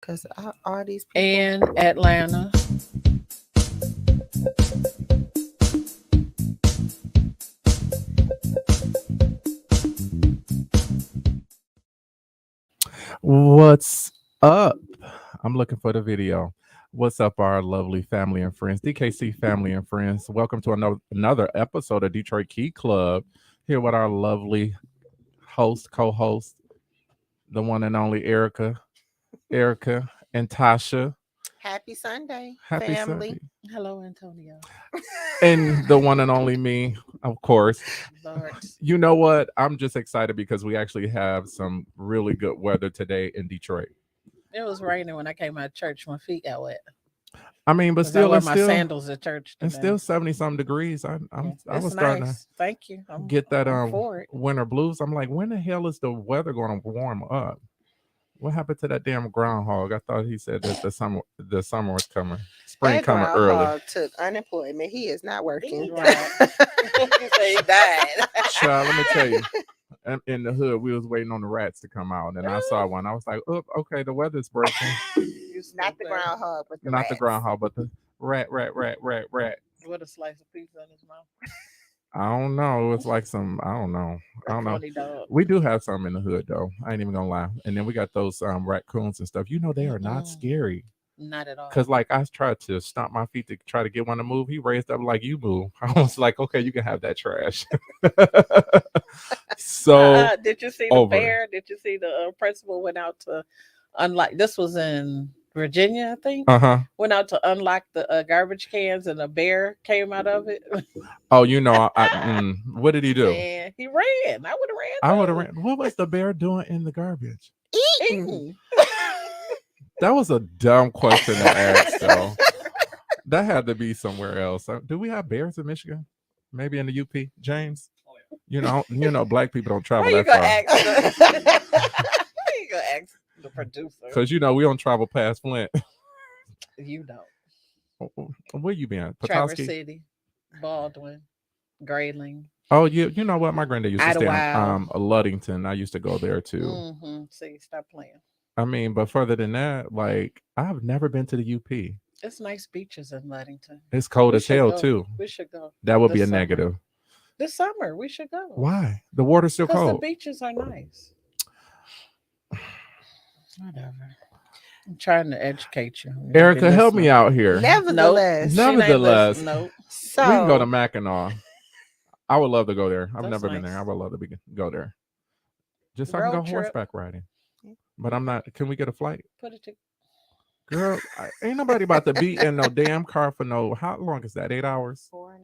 Because all these people. and Atlanta. What's up? I'm looking for the video. What's up, our lovely family and friends, DKC family and friends? Welcome to another episode of Detroit Key Club. Here with our lovely host, co-host, the one and only Erica and Tasha. Happy Sunday, Happy family. Sunday. Hello, Antonio. And the one and only me, of course. Lord. You know what? I'm just excited because we actually have some really good weather today in Detroit. It was raining when I came out of church. My feet got wet. I mean, but 'Cause I still, wear it's my still sandals at church it's today. still 70 some degrees. I It's was starting to nice. Thank you. get that I'm for it. winter blues. I'm like, when the hell is the weather going to warm up? What happened to that damn groundhog? I thought he said that the summer was coming, spring That coming early. groundhog took unemployment. He is not working. Right. You say he died. Child, let me tell you, in the hood, we was waiting on the rats to come out, and I saw one. I was like, oh, okay, the weather's breaking. Not the groundhog, but the Not rats. the groundhog, but the rat. With a slice of pizza in his mouth. I don't know. It's like some. I don't know. Funny dog. We do have some in the hood though. I ain't even gonna lie. And then we got those raccoons and stuff. You know they are not scary. Not at all. Cause like I tried to stomp my feet to try to get one to move. He raised up like you move. I was like, okay, you can have that trash. So did you see the over. bear? Did you see the principal went out to unlock? This was in Virginia, I think. Went out to unlock the garbage cans, and a bear came out of it. Oh, you know, what did he do? And he ran. I would have ran. I would have ran. What was the bear doing in the garbage? Eating. That was a dumb question to ask, though. That had to be somewhere else. Do we have bears in Michigan? Maybe in the UP, James? You know, black people don't travel that far. You gonna ask the producer? Because you know we don't travel past Flint. You don't. Where you been? Traverse Petoskey? City, Baldwin, Grayling. Oh, you know what? My granddad used to stay Idlewild. Luddington. I used to go there too. Mm-hmm. See, stop playing. I mean, but further than that, like I've never been to the UP. It's nice beaches in Luddington. It's cold as hell go. too. We should go. That would be this a summer. negative. This summer, we should go. Why? The water's still Because the cold. beaches are nice. Whatever. I'm trying to educate you. Erica, help me out here. Nevertheless. Nevertheless, Nope. So we can go to Mackinac. I would love to go there. I've That's never been nice. there. I would love to go there. Just so I Road can go trip. horseback riding. But I'm not. Can we get a flight? Put it to Girl, ain't nobody about to be in no damn car for no. How long is that? 8 hours? 4.5 hours.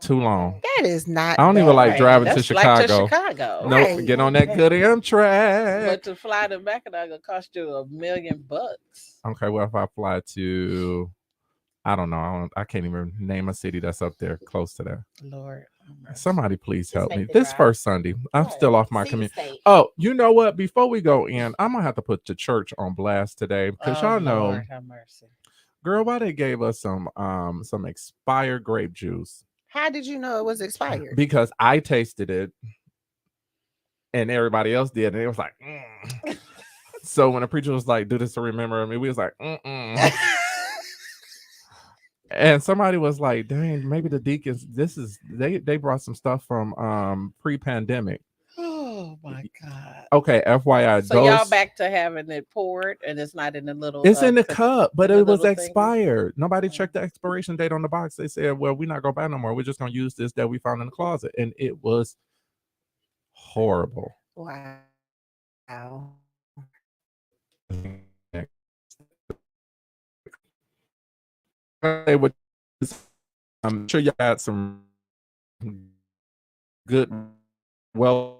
Too long. That is not. I don't even like Right. driving That's to like Chicago. to Chicago. No, Right. get on that good Amtrak. But to fly to Mackinac gonna cost you $1 million. Okay, well, if I fly to, I don't know. I can't even name a city that's up there close to that. Lord. Somebody please help make me. the This drive. first Sunday, I'm still off my commute. Oh, you know what? Before we go in, I'm gonna have to put the church on blast today because y'all know, Lord, have mercy. girl, why they gave us some expired grape juice? How did you know it was expired? Because I tasted it, and everybody else did, and it was like. So when the preacher was like, "Do this to remember me," we was like, And somebody was like, "Dang, maybe the deacons. They brought some stuff from pre-pandemic." Oh my God. Okay, FYI, So y'all back to having it poured, and it's not in the little. It's in the cup, but in the it was little thingy? expired. Nobody checked the expiration date on the box. They said, "Well, we're not gonna buy no more. We're just gonna use this that we found in the closet," and it was horrible. Wow. I'm sure you had some good, well,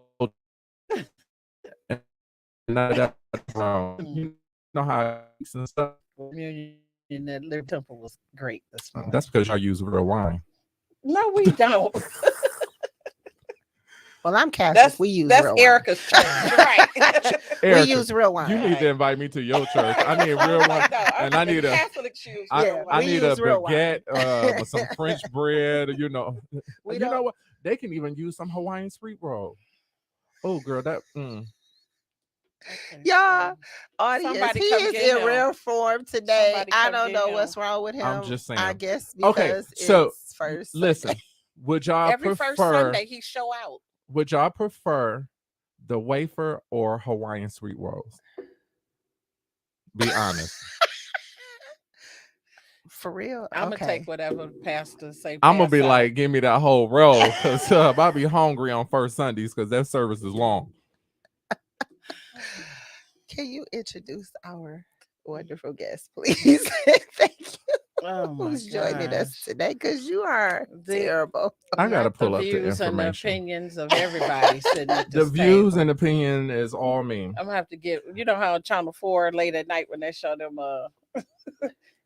none of that wrong. You know how and stuff. Communion in that little temple was great this morning. That's because y'all use real wine. No, we don't. Well, I'm Catholic. We use real wine. Erica's church, right? Erica, we use real wine. You need to invite me to your church. I need real wine, and I need a Catholic shoes. I need a real baguette, with some French bread. You know, We you don't- know what? They can even use some Hawaiian sweet roll. Oh, girl, that. Okay, Y'all, audience, somebody he come is get in him. rare form today. Somebody I come don't get know him. what's wrong with him. I'm just saying. I guess Okay, because so it's first listen, Sunday. would y'all Every first prefer Sunday he show out. would y'all prefer the wafer or Hawaiian sweet rolls? Be honest. For real? I'm gonna Okay. take whatever pastor say. I'm gonna be pass out. like, give me that whole roll, because I'll be hungry on first Sundays because that service is long. Can you introduce our wonderful guest, please? Thank you. Oh my Who's joining us gosh. today? Because you are terrible. I gotta Not pull the up the views and the information. opinions of everybody sitting at The this views table. and opinion is all me. I'm gonna have to get. You know how on Channel 4 late at night when they show them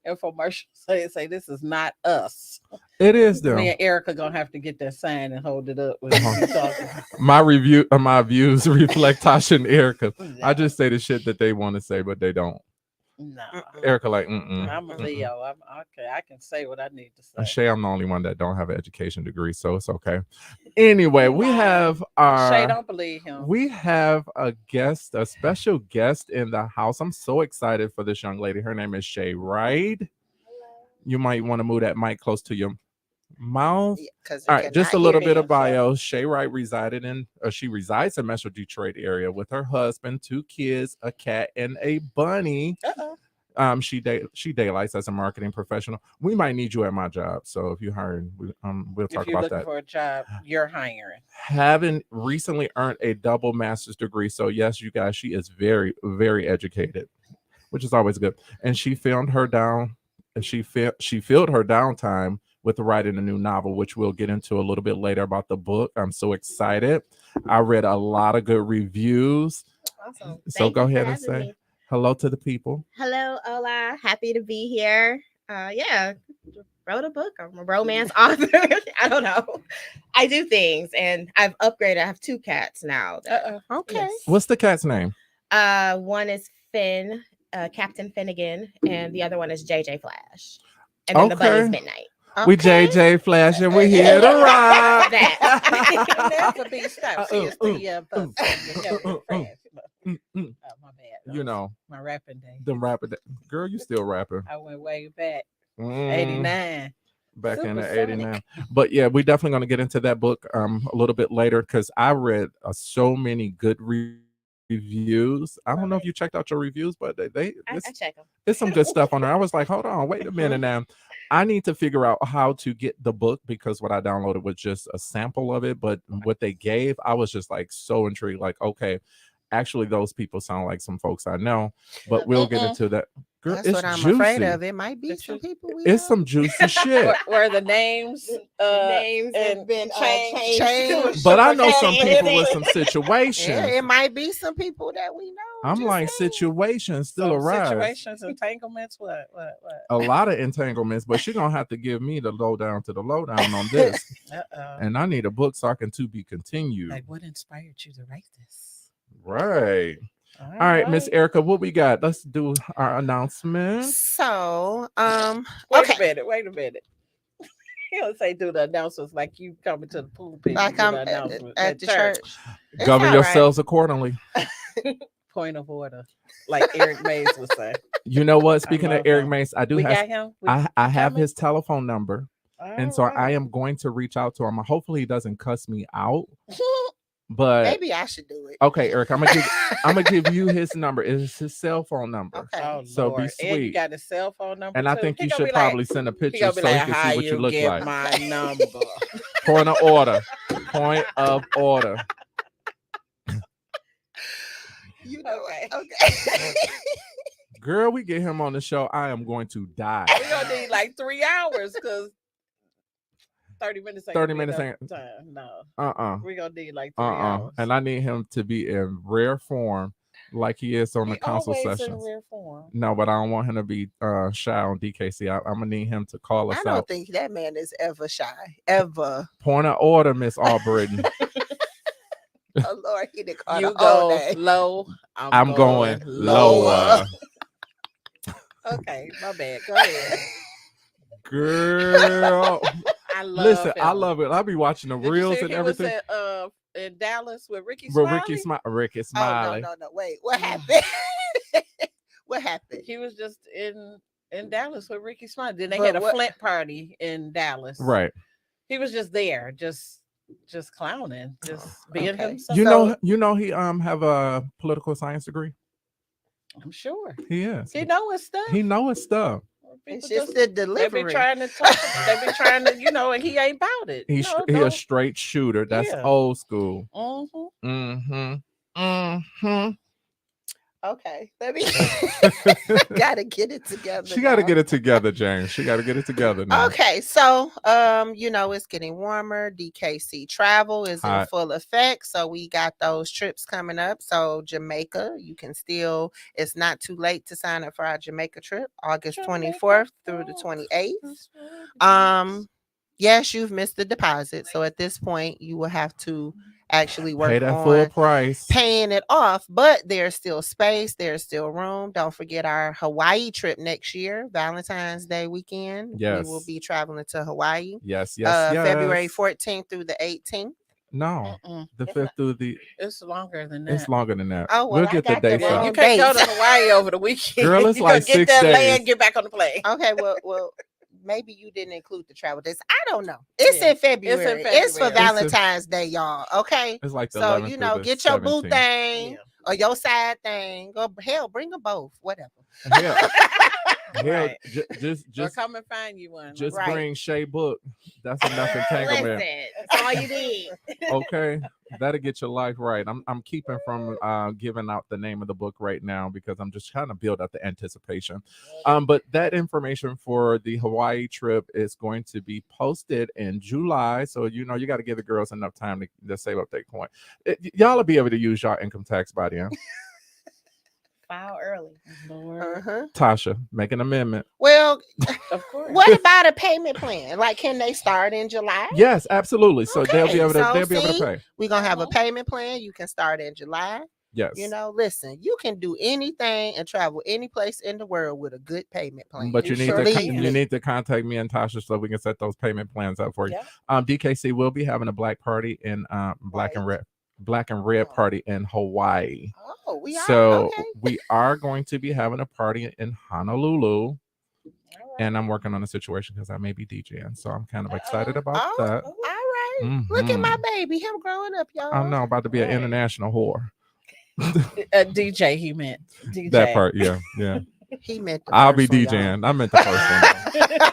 infomercials say this is not us. It is them. Me and Erica gonna have to get that sign and hold it up when we talking. My views reflect Tasha and Erica. I just say the shit that they want to say, but they don't. No, Erica like, I'm a Leo. I'm okay. I can say what I need to say. Shay, I'm the only one that don't have an education degree, so it's okay. Anyway, we have Shay, don't believe him. We have a special guest in the house. I'm so excited for this young lady. Her name is Shaii Wright. You might want to move that mic close to your mouth. Yeah, all right, just a little bit of bio. Shaii Wright she resides in Metro Detroit area with her husband, 2 kids, a cat, and a bunny. She daylights as a marketing professional. We might need you at my job, so if you hiring, we'll talk about that. If you're looking for a job, you're hiring. Having recently earned a double master's degree, so yes, you guys, she is very, very educated, which is always good. And she filled her downtime with writing a new novel, which we'll get into a little bit later about the book. I'm so excited. I read a lot of good reviews. Awesome. So go ahead and say hello to the people. Hello, hola. Happy to be here. Wrote a book. I'm a romance author. I don't know. I do things, and I've upgraded. I have 2 cats now. Okay. Yes. What's the cat's name? One is Finn, Captain Finnegan, and the other one is JJ Flash. And then the bunny's Midnight. Okay. We JJ Flash and we're here to rock. Never be stopped. My bad. You know, my rapping day. Girl, you still rapping. I went way back. 89. Back in the 89. But yeah, we're definitely going to get into that book a little bit later because I read so many good reviews. I don't know if you checked out your reviews, but I check them. There's some good stuff on there. I was like, hold on, wait a minute now. I need to figure out how to get the book because what I downloaded was just a sample of it, but what they gave, I was just like so intrigued. Like, okay, actually, those people sound like some folks I know, but we'll get into that. Girl, that's what I'm afraid of. It might be some people. It's some juicy shit. Where the names have been changed. But I know some people with some situations. Yeah, it might be some people that we know. I'm like, situations still arise. Situations, entanglements, what? A lot of entanglements, but she's gonna have to give me the lowdown to the lowdown on this. And I need a book so I can be continued. Like, what inspired you to write this? Right. All right, Miss Erica, what we got? Let's do our announcement. So, wait a minute. You don't say do the announcements like you coming to the pulpit. Like I'm at the church. Govern yourselves accordingly. Point of order, like Eric Mays would say. You know what? Speaking of Eric Mays, I do got him. I have his telephone number, and so I am going to reach out to him. Hopefully, he doesn't cuss me out. But maybe I should do it. Okay, Eric, I'm gonna give you his number. It's his cell phone number. Okay. So Lord. be sweet. And you got his cell phone number. And too. I think you should probably send a picture so he he can see what you look like. My number. Point of order. Point of order. You know what? Okay. Girl, we get him on the show. I am going to die. We're gonna need like 3 hours because 30 minutes. 30 minutes time. No. We're gonna need like 3 hours. And I need him to be in rare form, like he is on the council sessions. In rare form. No, but I don't want him to be shy on DKC. I'm gonna need him to call us out. I don't think that man is ever shy. Ever. Point of order, Miss Albritton. Oh Lord, he did call you go low. I'm going lower. Okay, my bad. Go ahead. Girl. I love I love it. I'll be watching the reels and everything. in Dallas with Ricky With Smiley. Ricky Oh Smiley. no. Wait, what happened? What happened? He was just in Dallas with Ricky Smiley. Then they But had a what- Flint party in Dallas. Right. He was just there, just clowning, just being Okay. himself. You know he have a political science degree. I'm sure He is. he know his stuff. He know his stuff. It's People just the they delivery. be trying to talk. They be trying to, and he ain't about it. He a straight shooter. That's Yeah. old school. Mm-hmm. Okay, let me gotta get it together. She got to now. get it together, James. She got to get it together now. Okay, so it's getting warmer. DKC travel is in Hot. full effect. So we got those trips coming up. So Jamaica, you can still, it's not too late to sign up for our Jamaica trip, August 24th through the 28th. Yes, you've missed the deposit. So at this point, you will have to actually work Pay that on full price. paying it off, but there's still space, there's still room. Don't forget our Hawaii trip next year, Valentine's Day weekend. Yes. We will be traveling to Hawaii. Yes. February 14th through the 18th. No, the It's 5th through the. It's longer than that. It's longer than that. Oh, well, we'll I get the got the dates wrong up. You can't go to dates. Hawaii over the weekend. Girl, it's You like gotta 6 get there, days. land, get back on the plane. Okay, well, maybe you didn't include the travel days. I don't know. It's Yeah. in February. It's for February. Valentine's Day, y'all. Okay. It's like the So 11th through the get your boo 17th. thing Yeah. or your side thing. Or hell, bring them both. Whatever. Hell, Right. just Or come and find you one. just Right. bring Shaii book. That's enough entanglement. Listen, that's all you need. Okay, that'll get your life right. I'm keeping from giving out the name of the book right now because I'm just trying to build up the anticipation. But that information for the Hawaii trip is going to be posted in July, so you got to give the girls enough time to save up their coin. Y'all will be able to use your income tax by then. File early. Lord. Tasha, make an amendment. Well, Of course. what about a payment plan? Like, can they start in July? Yes, absolutely. So they'll be Okay, able to so they'll be able see? to pay. We're gonna have a payment plan. You can start in July. Yes. Listen, you can do anything and travel any place in the world with a good payment plan. But you need sure to can. you need to contact me and Tasha so we can set those payment plans up for you. Yeah. DKC will be having a black party in black and red party in Hawaii. Oh, we are So okay. we are going to be having a party in Honolulu, All right. and I'm working on a situation because I may be DJing, so I'm kind of excited about Oh, that. all right. Look at my baby, him growing up, y'all. I know, about to be an Right. international whore. DJ, he meant DJ. That part, yeah. He meant the I'll be first one, y'all. DJing. I meant the first one.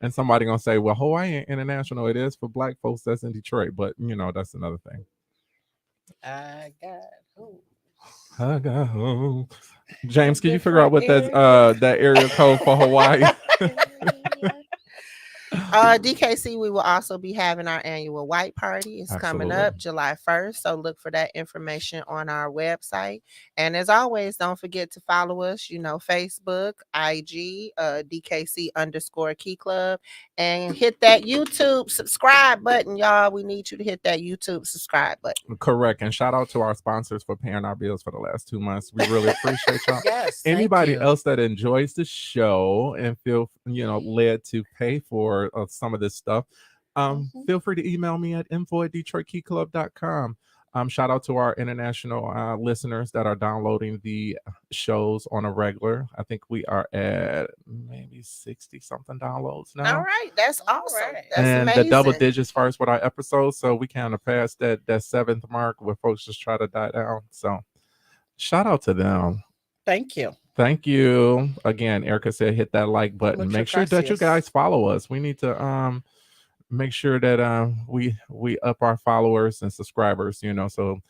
And somebody gonna say, "Well, Hawaii ain't international. It is for black folks that's in Detroit." But that's another thing. I got who? I got home. James, can you figure out what that area code for Hawaii? DKC, we will also be having our annual white party. It's coming Absolutely. up July 1st. So look for that information on our website. And as always, don't forget to follow us, Facebook, IG, DKC_Key Club, and hit that YouTube subscribe button, y'all. We need you to hit that YouTube subscribe button. Correct. And shout out to our sponsors for paying our bills for the last 2 months. We really appreciate y'all. Yes. thank Anybody you. else that enjoys the show and feel led to pay for some of this stuff, feel free to email me at info@detroitkeyclub.com. Shout out to our international listeners that are downloading the shows on a regular. I think we are at maybe 60 something downloads now. All right. That's awesome. right. That's And amazing. the double digits first with our episodes, so we kind of passed that 7th mark where folks just try to die down. So shout out to them. Thank you. Thank you again. Erica said hit that like button. Muchas Make sure that you gracias. guys follow us. We need to make sure that we up our followers and subscribers, so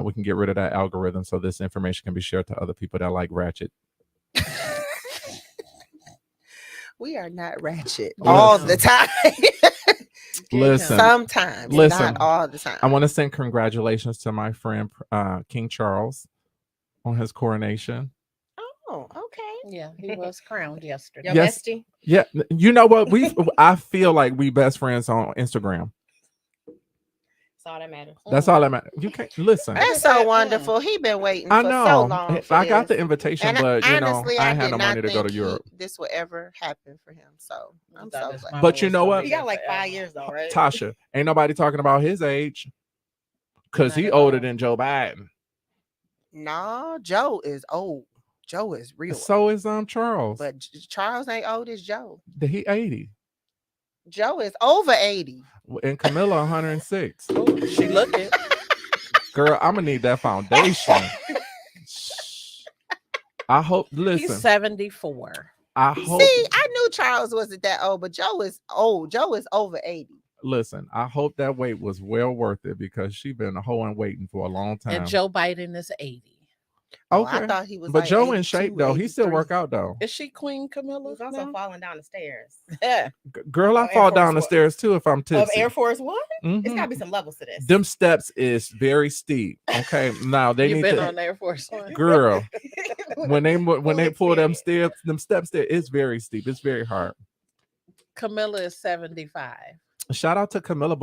we can get rid of that algorithm so this information can be shared to other people that like ratchet. We are not ratchet all the time. Listen, Sometimes, Listen. not all the time. I want to send congratulations to my friend King Charles on his coronation. Oh, okay. Yeah, he was crowned yesterday. Your Yes. bestie. Yeah, you know what? I feel like we best friends on Instagram. That's all that matters. That's all that matters. You can't listen. That's so wonderful. He been waiting I for know. so long. For I got the this. invitation, And but honestly, I I had did no not money to go to think Europe. this would ever happen for him. So I'm Thought so his glad. mama But you was know gonna what? be He got there like forever. 5 years though, right? Tasha, ain't nobody talking about his age. Because Not he at older all. than Joe Biden. No, Joe is old. Joe is real So old. is Charles. But Charles ain't old as Joe. He 80. Joe is over 80. And Camilla 106. Oh, she looking. Girl, I'm gonna need that foundation. I hope. He's Listen, 74. I hope. See, I knew Charles wasn't that old, but Joe is old. Joe is over 80. Listen, I hope that wait was well worth it because she been hoeing waiting for a long time. And Joe Biden is 80. Oh, Okay, I thought he was but like Joe in 82, shape though. He still 83. work out though. Is she Queen Camilla? He's also now? falling down the stairs. Yeah. Girl, I Air fall Force down the One. stairs too if I'm Of tipsy. Air Force One? It's Mhm. got to be some levels to this. Them steps is very steep. Okay, now they You've need been to. on Air Force One. Girl, when they pull them experience. steps there, it's very steep. It's very hard. Camilla is 75. Shout out to Camilla.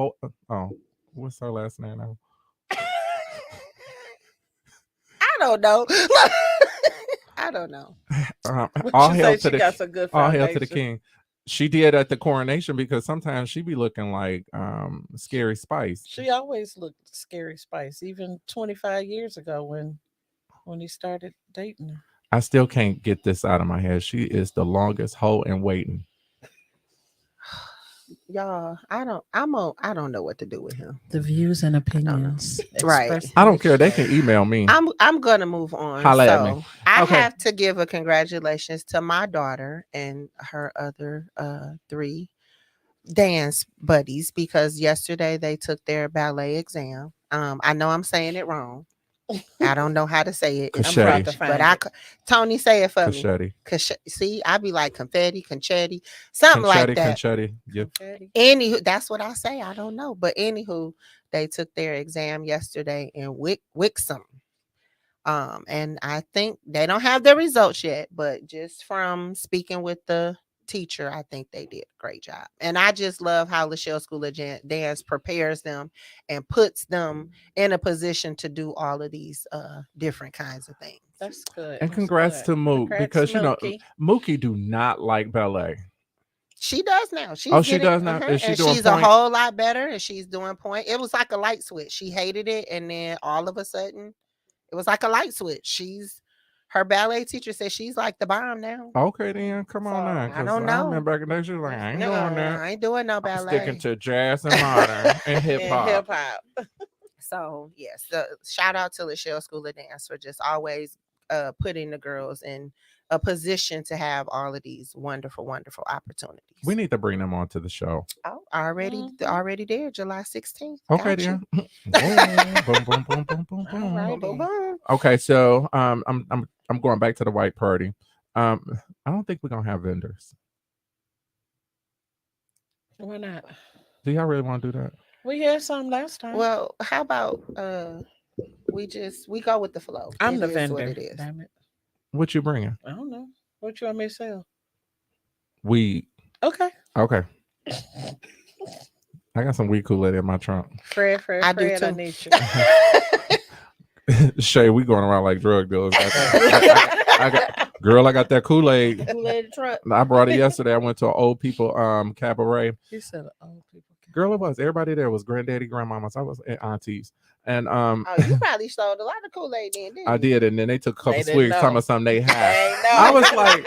Oh, what's her last name now? I don't know. I don't know. All What you hail say to she the got some good all foundation. hail to the king. She did at the coronation because sometimes she be looking like Scary Spice. She always looked Scary Spice, even 25 years ago when he started dating her. I still can't get this out of my head. She is the longest hoe in waiting. Y'all, I don't know what to do with him. The views and opinions. Right. expressed I in don't this care. They show. can email me. I'm gonna move on. Holla at me. So I Okay. have to give a congratulations to my daughter and her other 3 dance buddies because yesterday they took their ballet exam. I know I'm saying it wrong. I don't know how to say it. in I'm proud French, to find but I it. Tony, say it for me. Confetti. See, I be like confetti, confetti, something like that. Confetti. Yep. Okay. Anywho, that's what I say. I don't know, but anywho, they took their exam yesterday in Wixom. And I think they don't have the results yet, but just from speaking with the teacher, I think they did a great job. And I just love how Lachelle School of Dance prepares them and puts them in a position to do all of these different kinds of things. That's good. And That's congrats good. to Mook Congrats, because you know Mookie. Mookie do not like ballet. She does now. She's She does now? Is she and doing she's point? a whole lot better, and she's doing point. It was like a light switch. She hated it, and then all of a sudden, it was like a light switch. Her ballet teacher said she's like the bomb now. Okay, then come on So, now. I 'Cause don't know. remember back in the day, she was like, I ain't Nuh-uh, doing that. I ain't doing no I'm ballet. sticking to jazz and modern and hip And hop. hip hop. So yes, shout out to Lachelle School of Dance for just always putting the girls in a position to have all of these wonderful, wonderful opportunities. We need to bring them onto the show. Oh, already there, July 16th. Okay, Got you. then. Boom, boom, boom, boom, boom, boom. All right. Boom, boom, boom. Okay, so I'm going back to the white party. I don't think we're gonna have vendors. Why not? Do y'all really want to do that? We had some last time. Well, how about we go with the flow. I'm It the is vendor. what it is. Damn it. What you bringing? I don't know. What you want me to sell? Weed. Okay. Okay. I got some weed Kool-Aid in my trunk. Fred, I do I too. need you. Shay, we going around like drug dealers. I got that Kool-Aid. Kool-Aid truck. I brought it yesterday. I went to an old people cabaret. You said old people. Girl, it was everybody there was granddaddy, grandmamas. I was aunties, and Oh, you probably sold a lot of Kool-Aid then, didn't I you? did, and then they took a couple They didn't swigs, know. talking about something they had. Ain't no. I was like,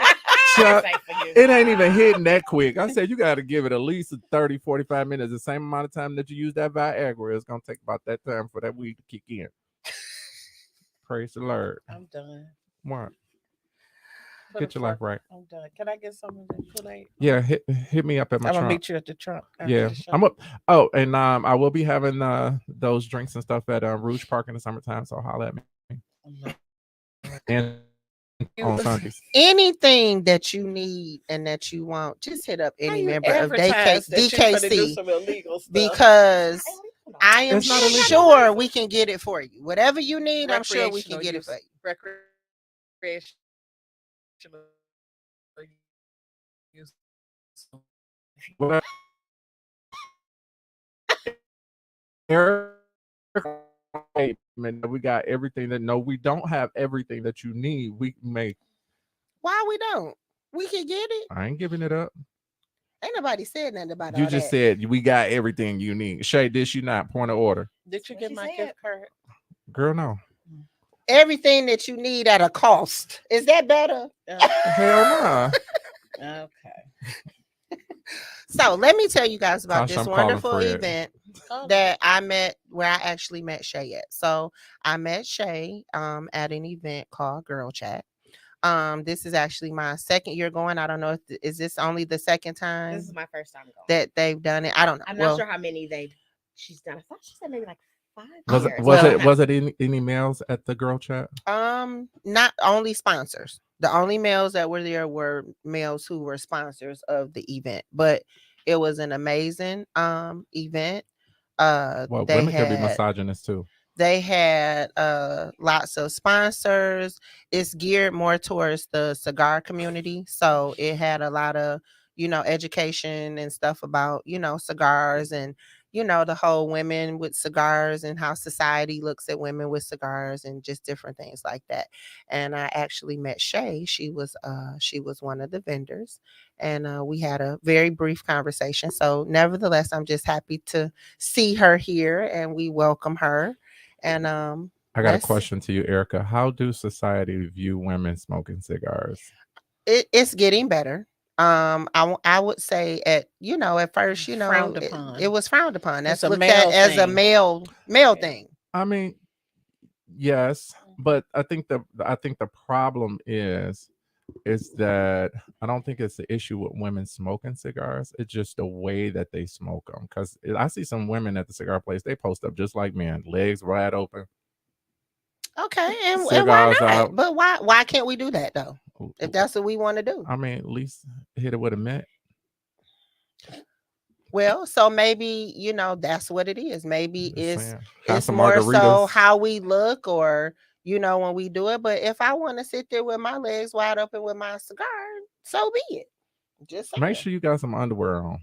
Chuck, Safe for you. it ain't even hitting that quick. I said, you got to give it at least 30, 45 minutes, the same amount of time that you use that Viagra. It's going to take about that time for that weed to kick in. Praise the Lord. I'm done. What? For Get the your life front, right. I'm done. Can I get some of the Kool-Aid? Yeah, hit me up at my I'm gonna trunk. meet you at the trunk. after Yeah, the show. I'm up. Oh, and I will be having those drinks and stuff at Rouge Park in the summertime. So holla at me. And on Sundays. Anything that you need and that you want, just hit up How any you member of advertise that you finna do DKC some illegal stuff? because I am It's not illegal. sure we can get it for you. Whatever you need, I'm sure we can Recreational get it use. for you. Recreational use. Well, we got everything that no, we don't have everything that you need. We may Why we don't? We can get it. I ain't giving it up. Ain't nobody said nothing about You all just that. said we got everything you need. Shaii, did she not? Point of order. Did you What get she my said. gift card? Girl, no. Everything that you need at a cost. Is that better? Hell nah. Okay. So let me tell you guys about Tasha, this I'm calling wonderful Fred. event that I met, where I actually met Shaii at. So I met Shaii at an event called Girl Chat. This is actually my second year going. I don't know if is this only the second time This is my first time going. that they've done it. I don't know. I'm not sure how many she's done. I thought she said maybe like 5 years. Was it any males at the Girl Chat? Not only sponsors. The only males that were there were males who were sponsors of the event, but it was an amazing event. Well, They women can be had misogynist too. They had lots of sponsors. It's geared more towards the cigar community. So it had a lot of, education and stuff about, cigars and, the whole women with cigars and how society looks at women with cigars and just different things like that. And I actually met Shaii. She was one of the vendors, and we had a very brief conversation. So nevertheless, I'm just happy to see her here, and we welcome her. And I got a question to you, Erica. How do society view women smoking cigars? It's getting better. I would say at first, Frowned upon. it was frowned upon. That's It's a looked male at as a thing. male thing. I mean, yes, but I think the problem is that I don't think it's the issue with women smoking cigars. It's just the way that they smoke them. Because I see some women at the cigar place, they post up just like men, legs wide open. Okay, and why Cigars not? out. But why can't we do that though? If that's what we want to do. I mean, at least hit it with a mitt. Well, so maybe that's what it is. Maybe Just it's some more so margaritas. how we look, or when we do it. But if I want to sit there with my legs wide open with my cigar, so be it. Just saying. Make sure you got some underwear on.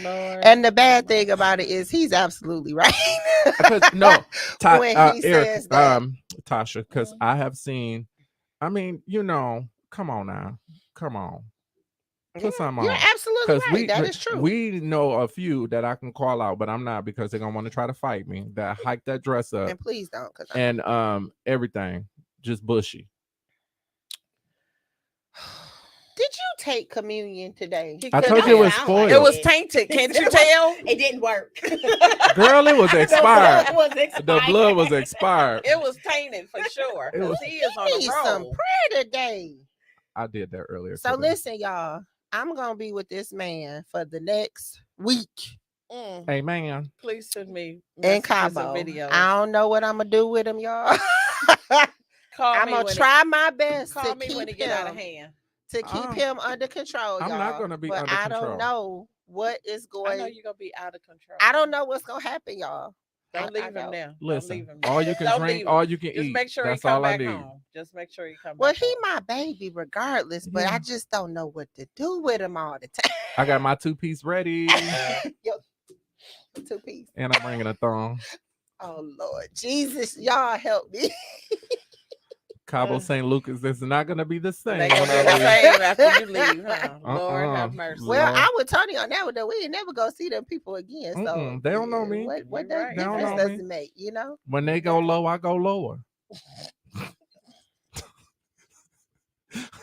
Lord. And the bad thing about it is he's absolutely right. No, when he says that. Tasha, because I have seen. I mean, come on now, come on. Put something You're on. absolutely right. That is true. We know a few that I can call out, but I'm not, because they're gonna want to try to fight me. That hike that dress up. And please don't. And everything just bushy. Did you take communion today? I told you it was spoiled. It was tainted. Can't you tell? It didn't work. Girl, it was expired. The blood was expired. It was tainted for sure. He is on the roll. Some prayer today. I did that earlier. So today. listen, y'all. I'm gonna be with this man for the next week. Hey man, please send me in Cabo. Videos. I don't know what I'm gonna do with him, y'all. I'm gonna try my best to keep when it get out of hand. To keep him under control. I'm not gonna be under control. I don't know what is going. I know you're gonna be out of control. I don't know what's gonna happen, y'all. Don't leave him there. Listen, all you can drink, all you can eat. Just make sure that's he come all back I need. home. Just make sure he come back. Well, he my baby regardless, but I just don't know what to do with him all the time. I got my 2-piece ready. Yo, 2-piece. And I'm bringing a thong. Oh Lord Jesus, y'all help me. Cabo St. Lucas is not going to be the same. They're going to be the same after you leave, huh? Lord have mercy. Well, I would Tony on that one, though. We ain't never go see them people again. So they don't know me. What that difference does it make, When they go low, I go lower.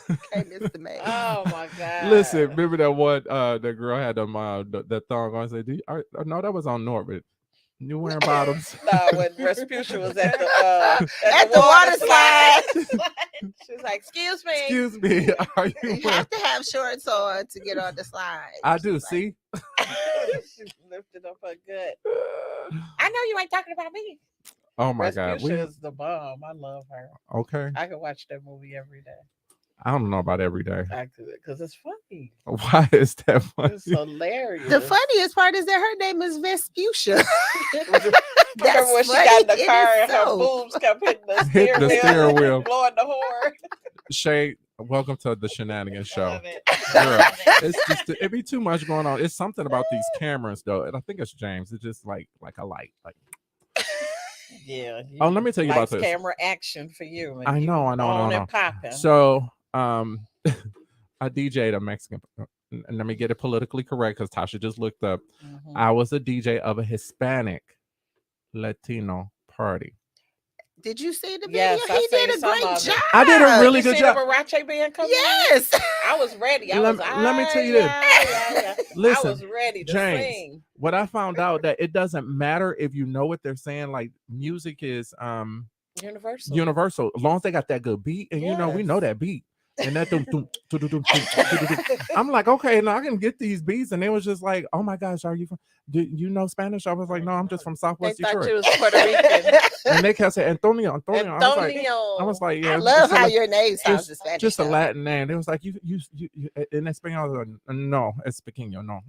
Okay, Mr. Man. Oh my God. Listen, remember that one the girl had them that thong on? Say, no, that was on Norbert. You wearing bottoms? No, when Respucia was at the water slide. She was like, "Excuse me, excuse me, are you have to have shorts on to get on the slide." I do. See, she lifted up her gut. I know you ain't talking about me. Oh my God, Respucia is the bomb. I love her. Okay, I can watch that movie every day. I don't know about every day. Because it's funny. Why is that funny? It's hilarious. The funniest part is that her name is Vespucia. That's when she got in the car and her boobs kept hitting the steering wheel. Blowing the horn. Shaii, welcome to the Shenanigans Show. Girl, it's just it be too much going on. It's something about these cameras though, and I think it's James. It's just like a light, like. Yeah. Oh, let me tell you about this. Camera action for you. I know. And popping. So, I DJ'd a Mexican. And let me get it politically correct because Tasha just looked up. I was a DJ of a Hispanic Latino party. Did you see the video? Yes, He did a great job. I did a really good job. The Barache band come Yes. I was ready. Let me tell you this. Listen, I was ready to James, sing. What I found out that it doesn't matter if you know what they're saying. Like music is universal. As long as they got that good beat, and we know that beat. And that I'm like, okay, now I can get these beats. And they was just like, oh my gosh, are you from, do you know Spanish? I was like, no, I'm just from Southwest Detroit. Thought you was Puerto Rican. And they kept saying Antonio. I was like, yeah, I love how your name sounds Spanish. Just a Latin name. They was like, you in Espanol. I was like, no, es pequeño, no.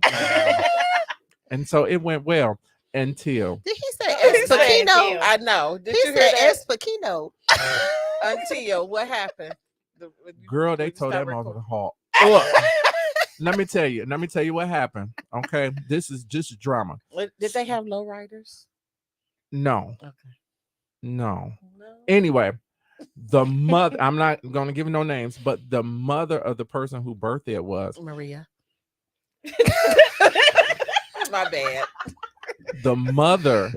And so it went well until. Did he say Espequino? I know. Did you hear that? Espequino. Until what happened? Girl, they told that motherfucker halt. Let me tell you what happened. Okay, this is just drama. Did they have lowriders? No. Okay. No. Anyway, the mother, I'm not gonna give no names, but the mother of the person whose birthday it was, Maria. My bad. The mother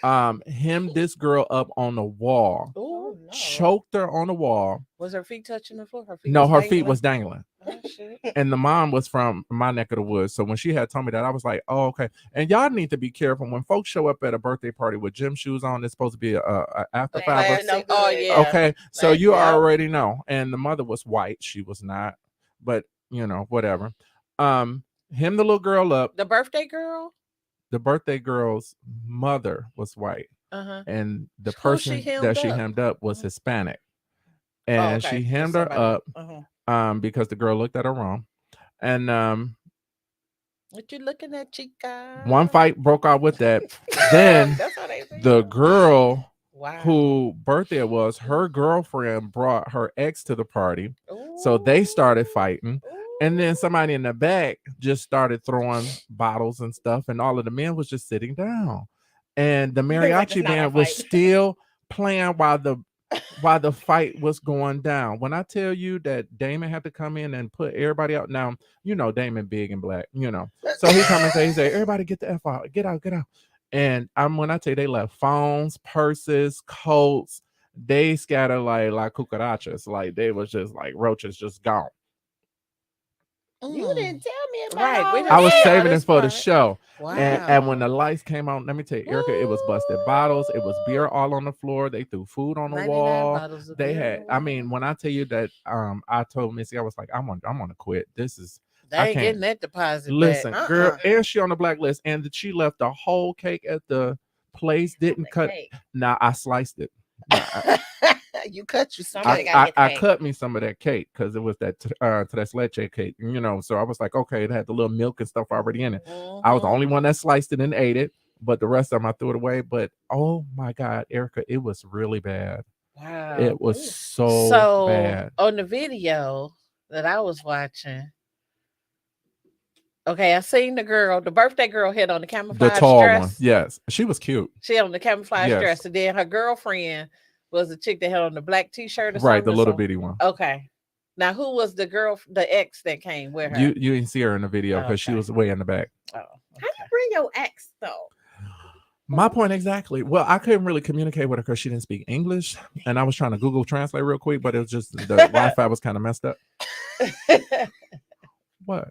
hemmed this girl up on the wall. Ooh, no. Choked her on the wall. Was her feet touching the floor? Her feet was dangling. Oh, shit. And the mom was from my neck of the woods. So when she had told me that, I was like, oh, okay. And y'all need to be careful when folks show up at a birthday party with gym shoes on. It's supposed to be a after five. Oh, yeah. Okay. So you already know. And the mother was white. She was not. But, whatever. Hem the little girl up. The birthday girl? The birthday girl's mother was white. And the person that she hemmed up was Hispanic. And she hemmed her up because the girl looked at her wrong. And what you looking at, chica? One fight broke out with that. Then the girl who birthday it was, her girlfriend brought her ex to the party. Ooh. So they started fighting. Ooh. And then somebody in the back just started throwing bottles and stuff, and all of the men was just sitting down. And the mariachi band was still playing while the fight was going down. When I tell you that Damon had to come in and put everybody out. Now, Damon big and black, So he come and say, everybody get the F out, get out. And when I tell you, they left phones, purses, coats, they scattered like cucarachas. Like they was just like roaches just gone. You didn't tell me about I was saving it for the show. Wow. And when the lights came on, let me tell you, Erica, it was busted bottles. It was beer all on the floor. They threw food on the wall. They had, when I tell you that, I told Missy, I was like, I'm gonna quit. This is. They ain't getting that deposit. Listen, girl, and she on the blacklist, and she left the whole cake at the place. Didn't cut. Now I sliced it. You cut you some. I cut me some of that cake because it was that tres leche cake, So I was like, okay, it had the little milk and stuff already in it. I was the only one that sliced it and ate it, but the rest of them I threw it away. But oh my God, Erica, it was really bad. Wow, it was so bad. On the video that I was watching, okay, I seen the birthday girl hit on the camouflage the tall dress. One, yes, she was cute. She had on the camouflage dress, and then her girlfriend was a chick that had on the black t-shirt or something. Right, the little bitty one. Okay. Now, who was the girl, the ex that came with her? You didn't see her in the video because she was way in the back. Oh, okay. How you bring your ex, though? My point exactly. Well, I couldn't really communicate with her because she didn't speak English. And I was trying to Google Translate real quick, but it was just the Wi-Fi was kind of messed up. What?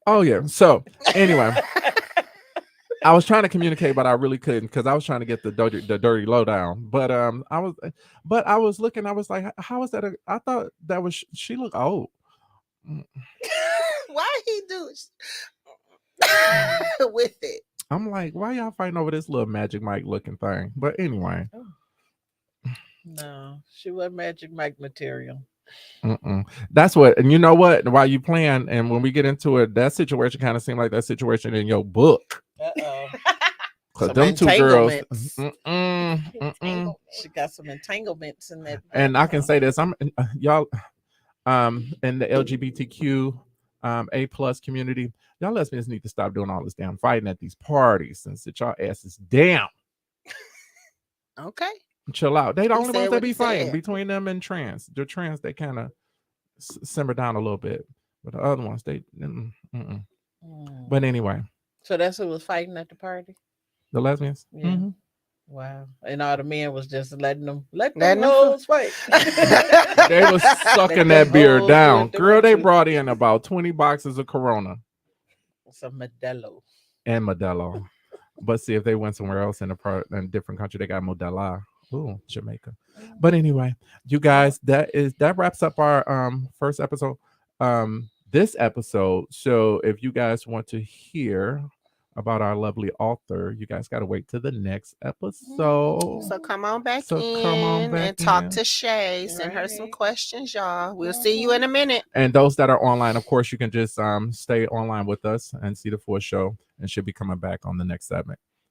Oh, yeah. So, anyway. I was trying to communicate, but I really couldn't because I was trying to get the dirty lowdown. But I was looking. I was like, "How is that?" I thought that was she looked old. Why he do with it? I'm like, why y'all fighting over this little Magic Mike looking thing? But anyway, no, she was Magic Mike material. That's what, and you know what? While you playing, and when we get into it, that situation kind of seemed like that situation in your book. Because them two girls, she got some entanglements in that. And I can say this: I'm y'all, in the LGBTQ A+ community, y'all lesbians need to stop doing all this damn fighting at these parties and sit y'all asses down. Okay. Chill out. They the only ones that be fighting between them and trans. The trans, they kind of simmer down a little bit. But the other ones, they. But anyway. So that's who was fighting at the party. The lesbians. Yeah. Mm-hmm. Wow. And all the men was just letting them Letting them hoes fight. They was sucking that beer down. Girl, they brought in about 20 boxes of Corona. Some Modelo. And Modelo. But see, if they went somewhere else in a different country, they got Modelo. Ooh, Jamaica. But anyway, you guys, that wraps up our first episode. This episode. So if you guys want to hear about our lovely author, you guys got to wait to the next episode. So come on back in and talk to Shaii. Send her some questions, y'all. We'll see you in a minute. And those that are online, of course, you can just stay online with us and see the full show, and she'll be coming back on the next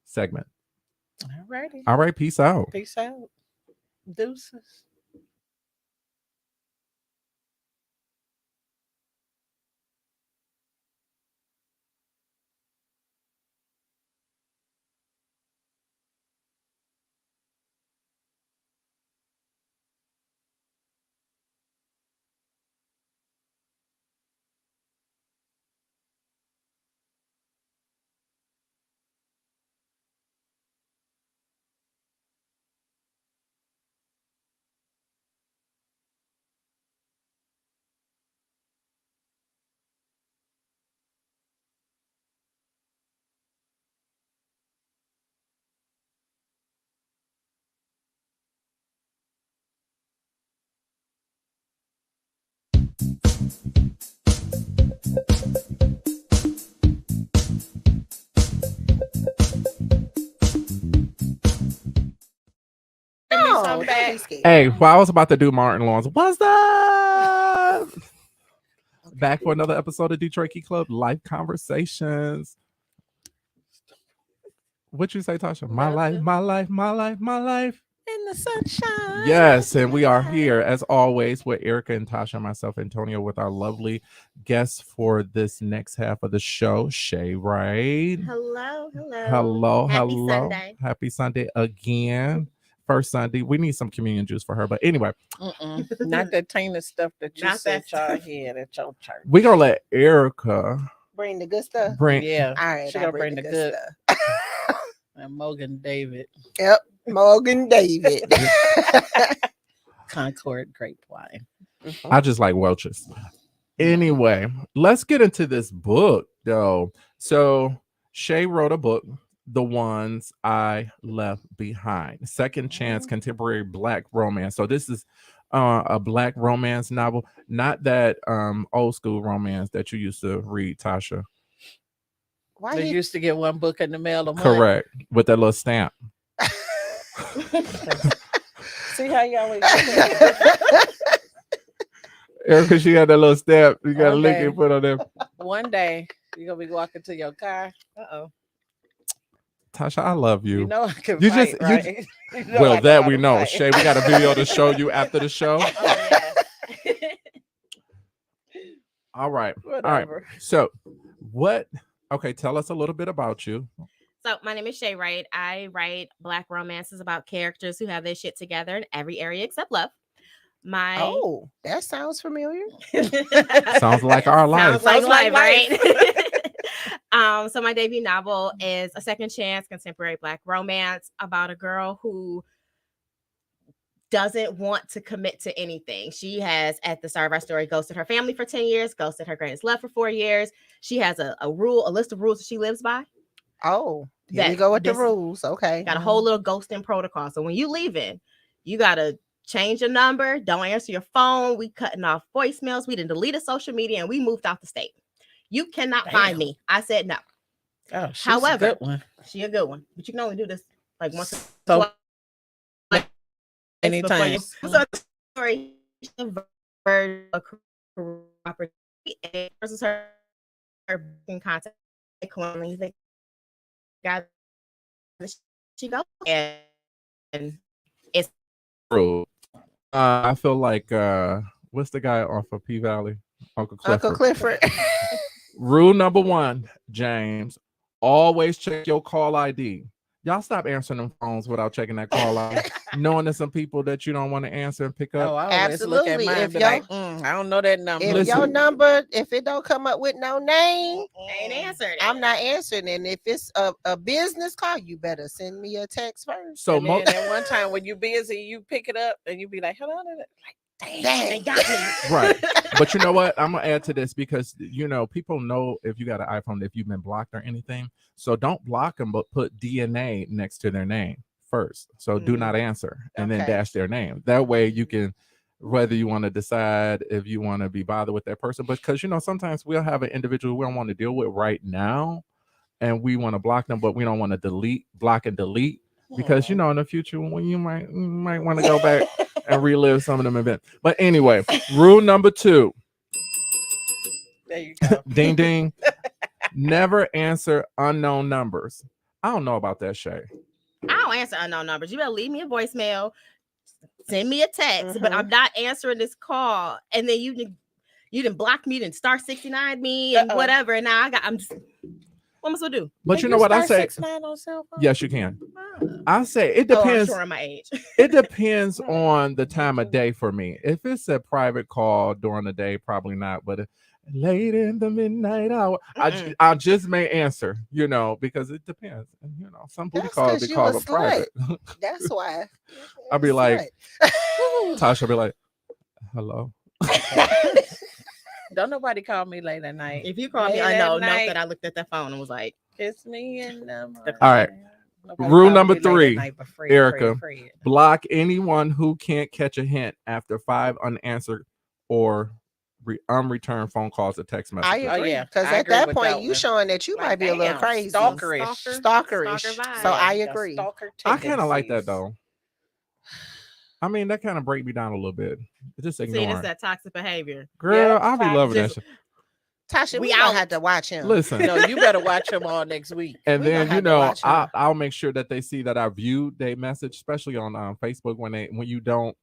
segment. Alrighty. All right, peace out. Peace out. Deuces. Hey, while I was about to do Martin Lawrence, what's up? Back for another episode of Detroit Key Club Life Conversations. What you say, Tasha? My life, my life, my life, my life. In the sunshine. Yes, and we are here as always with Erica and Tasha and myself, Antonio, with our lovely guests for this next half of the show, Shaii Wright. Hello. Happy Sunday. Happy Sunday again. First Sunday. We need some communion juice for her. But anyway. Not that tainted stuff that you said y'all had at your church. We're going to let Erica bring the good stuff. Yeah. All right. She's going to bring the good stuff. And Morgan David. Yep. Morgan David. Concord grape wine. I just like Welch's. Anyway, let's get into this book, though. So Shaii wrote a book, The Ones I Left Behind. Second Chance Contemporary Black Romance. So this is a Black romance novel, not that old school romance that you used to read, Tasha. Why they used to get one book in the mail a month. Correct. With that little stamp. See how you always Erica, she had that little stamp. You got to lick it and put on there. One day, you're going to be walking to your car. Uh-oh. Tasha, I love you. You know I can fight, right? You know well, that we know. Shaii, we got a video to show you after the show. Oh, yeah. All right. Whatever. All right. So, okay, tell us a little bit about you. So my name is Shaii Wright. I write Black romances about characters who have their shit together in every area except love. Oh, that sounds familiar. Sounds like our life. Sounds like life, right? So my debut novel is a second chance contemporary Black romance about a girl who doesn't want to commit to anything. She has, at the start of our story, ghosted her family for 10 years, ghosted her greatest love for 4 years. She has a list of rules that she lives by. Oh, there you go with the rules. Okay. Got a whole little ghosting protocol. So when you leaving, you got to change your number. Don't answer your phone. We cutting off voicemails. We didn't delete social media and we moved out the state. You cannot find me. I said no. Oh, she's however, a good one. She a good one. But you can only do this like once or anytime. So story versus her in contact. Got she go and it's true. I feel like what's the guy off of P Valley? Uncle Clifford. Rule number 1, James, always check your call ID. Y'all stop answering them phones without checking that call out, knowing there's some people that you don't want to answer and pick up. Oh, I always look at Absolutely. mine and be like, I don't know that number. If Listen. your number, if it don't come up with no name, Ain't answered. I'm not answering. And if it's a business call, you better send me a text first. So and then at one time when you busy, you pick it up and you be like, hello, like, Dang. They got me. right. But you know what? I'm gonna add to this because people know if you got an iPhone if you've been blocked or anything. So don't block them, but put DNA next to their name first. So do not answer and then Okay. dash their name. That way you can, whether you want to decide if you want to be bothered with that person, but because sometimes we'll have an individual we don't want to deal with right now, and we want to block them, but we don't want to block and delete because in the future when you might want to go back and relive some of them events. But anyway, rule number 2. there you go. Ding ding. Never answer unknown numbers. I don't know about that, Shaii. I don't answer unknown numbers. You better leave me a voicemail, send me a text, but I'm not answering this call. And then you didn't block me, then star 69 me and whatever. And now I'm just, what am I supposed to do? But you know what I say? 69 on cell phone? Yes, you can. I say it depends. I'm sure my age. It depends on the time of day for me. If it's a private call during the day, probably not. But late in the midnight hour, I just may answer, because it depends. And some booty calls be called private. That's why. I'll be like, Tasha will be like, hello. Don't nobody call me late at night. If you call me, I know that I looked at that phone and was like, it's me and all right. Rule number 3, Erica, block anyone who can't catch a hint after 5 unanswered or unreturned phone calls or text messages. I agree. yeah. Because I at agree that with point, that you one. showing that you might be a little crazy. Stalkerish. Stalkerish. Stalker vibe. So I The agree. stalker I kind of like that tendencies. though. I mean, that kind of break me down a little bit. Just see, ignore this it. that toxic behavior. Girl, Yeah, I'll be loving that just- shit. Tasha, we We don't out. have to watch him. Listen. No, you better watch them all next week. And We then gonna have to watch her. I'll make sure that they see that I viewed their message, especially on Facebook when you don't.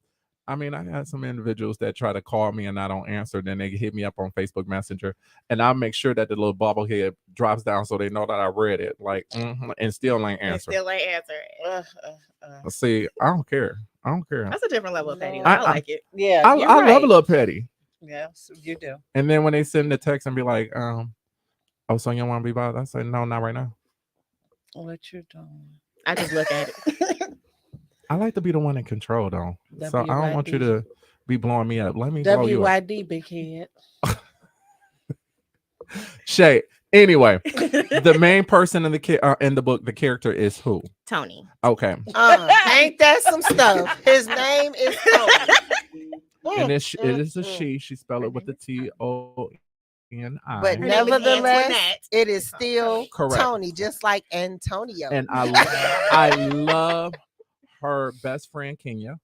I mean, I had some individuals that try to call me and I don't answer. Then they hit me up on Facebook Messenger, and I'll make sure that the little bobblehead drops down so they know that I read it. Like, and still ain't And answer. still ain't answering. See, I don't care. That's a different level of petty. No. I like it. Yeah, I you're love a right. little petty. Yes, you do. And then when they send the text and be like, oh, so you don't want to be bothered? I say, no, not right now. What you doing? I just look at it. I like to be the one in control, though. So I don't want you to be blowing me up. Let me blow you up. WYD, big head. Shaii. Anyway, the main person in the book, the character is who? Tony. Okay. Ain't that some stuff? His name is Tony. And it is a she. She spelled it with the T-O-N-I. But Her name is nevertheless, Antoinette. it is still Correct. Tony, just like Antonio. And I love her best friend, Kenya.